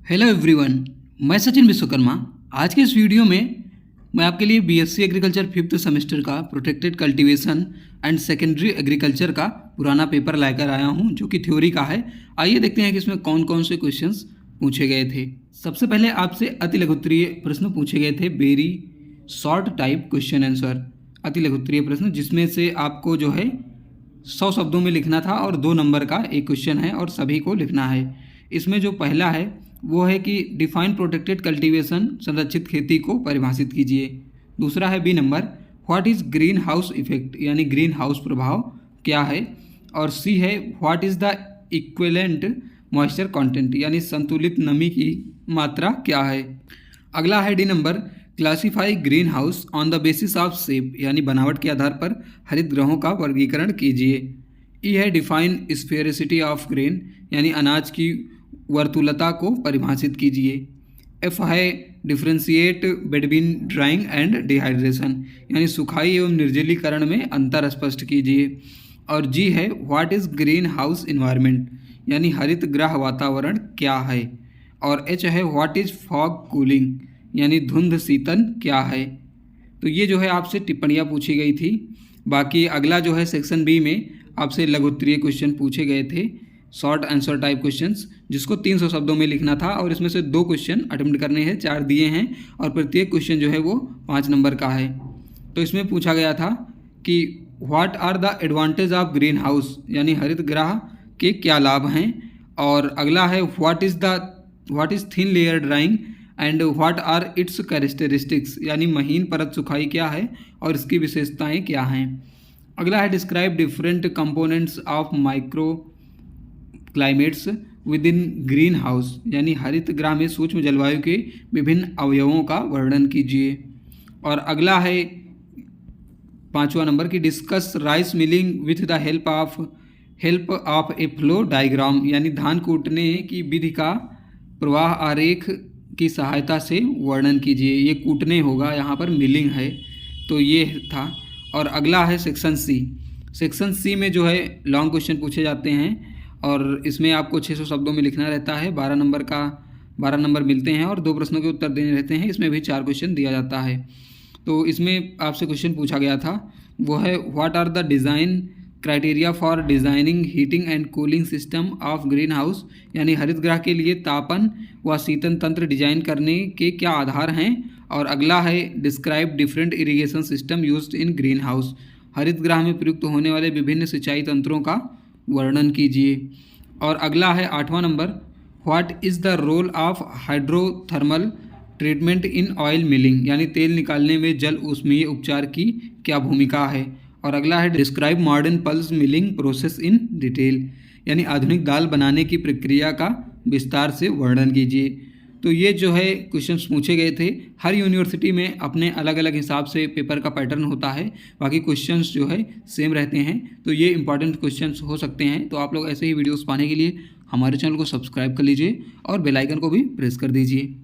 Hello everyone, मैं सचिन विश्वकर्मा। आज के इस वीडियो में मैं आपके लिए बीएससी एग्रीकल्चर 5th सेमेस्टर का protected cultivation and secondary agriculture का पुराना पेपर लेकर आया हूं, जो कि थ्योरी का है। आइए देखते हैं कि इसमें कौन कौन से क्वेश्चंस पूछे गए थे। सबसे पहले आपसे अति लघुत्तरीय प्रश्न पूछे गए थे, very short type question answer, अति लघुत्तरीय प्रश्न, जिसमें से आपको जो है 100 शब्दों में लिखना था और 2 नंबर का एक क्वेश्चन है और सभी को लिखना है। इसमें जो पहला है वो है कि डिफाइन प्रोटेक्टेड कल्टीवेशन, संरक्षित खेती को परिभाषित कीजिए। दूसरा है B number, what is greenhouse effect, यानी ग्रीन हाउस प्रभाव क्या है। और सी है, what is the equivalent moisture content, यानी संतुलित नमी की मात्रा क्या है। अगला है D number, classify greenhouse on the basis of shape, यानी बनावट के आधार पर हरित गृहों का वर्गीकरण कीजिए। ई है, डिफाइन स्फेरिसिटी ऑफ ग्रेन, यानी अनाज की वर्तुलता को परिभाषित कीजिए। एफ है, differentiate between drawing and dehydration, यानी सुखाई एवं निर्जलीकरण में अंतर स्पष्ट कीजिए। और जी है, what is green house environment, यानी हरित गृह वातावरण क्या है। और एच है, व्हाट इज़ फॉग कूलिंग, यानी धुंध शीतन क्या है। तो ये जो है आपसे टिप्पणियाँ पूछी गई थी। बाकी अगला जो है सेक्शन बी में आपसे लघुत्तरीय क्वेश्चन पूछे गए थे, शॉर्ट आंसर टाइप क्वेश्चंस, जिसको 300 शब्दों में लिखना था और इसमें से 2 क्वेश्चन अटेम्प्ट करने हैं, 4 दिए हैं और प्रत्येक क्वेश्चन जो है वो 5 नंबर का है। तो इसमें पूछा गया था कि what are the advantage of greenhouse, यानी हरित गृह के क्या लाभ हैं। और अगला है, what is thin layer drying and what are its characteristics, यानी महीन परत सुखाई क्या है और इसकी विशेषताएँ क्या हैं। अगला है, describe different components of micro climates with in green house, यानी हरित गृह में सूक्ष्म जलवायु के विभिन्न अवयवों का वर्णन कीजिए। और अगला है 5वां नंबर की, discuss rice milling with the help of A flow diagram, यानी धान कूटने की विधि का प्रवाह आरेख की सहायता से वर्णन कीजिए। ये कूटने होगा, यहाँ पर मिलिंग है, तो ये था। और अगला है सेक्शन सी। सेक्शन सी में जो है लॉन्ग क्वेश्चन पूछे जाते हैं और इसमें आपको 600 शब्दों में लिखना रहता है। 12 नंबर मिलते हैं और 2 प्रश्नों के उत्तर देने रहते हैं। इसमें भी 4 क्वेश्चन दिया जाता है। तो इसमें आपसे क्वेश्चन पूछा गया था, वो है, what are the design criteria for designing heating and cooling system of greenhouse, यानी हरित गृह के लिए तापन व शीतन तंत्र डिजाइन करने के क्या आधार हैं। और अगला है, describe different irrigation system used in green house, हरित गृह में प्रयुक्त होने वाले विभिन्न सिंचाई तंत्रों का वर्णन कीजिए। और अगला है 8वां number, what is the role of hydrothermal treatment in oil milling, यानी तेल निकालने में जल ऊष्मीय उपचार की क्या भूमिका है। और अगला है, describe modern pulse milling process in detail, यानी आधुनिक दाल बनाने की प्रक्रिया का विस्तार से वर्णन कीजिए। तो ये जो है क्वेश्चंस पूछे गए थे। हर यूनिवर्सिटी में अपने अलग अलग हिसाब से पेपर का पैटर्न होता है, बाकी क्वेश्चंस जो है सेम रहते हैं। तो ये इंपॉर्टेंट क्वेश्चंस हो सकते हैं। तो आप लोग ऐसे ही वीडियोस पाने के लिए हमारे चैनल को सब्सक्राइब कर लीजिए और बेल आइकन को भी प्रेस कर दीजिए।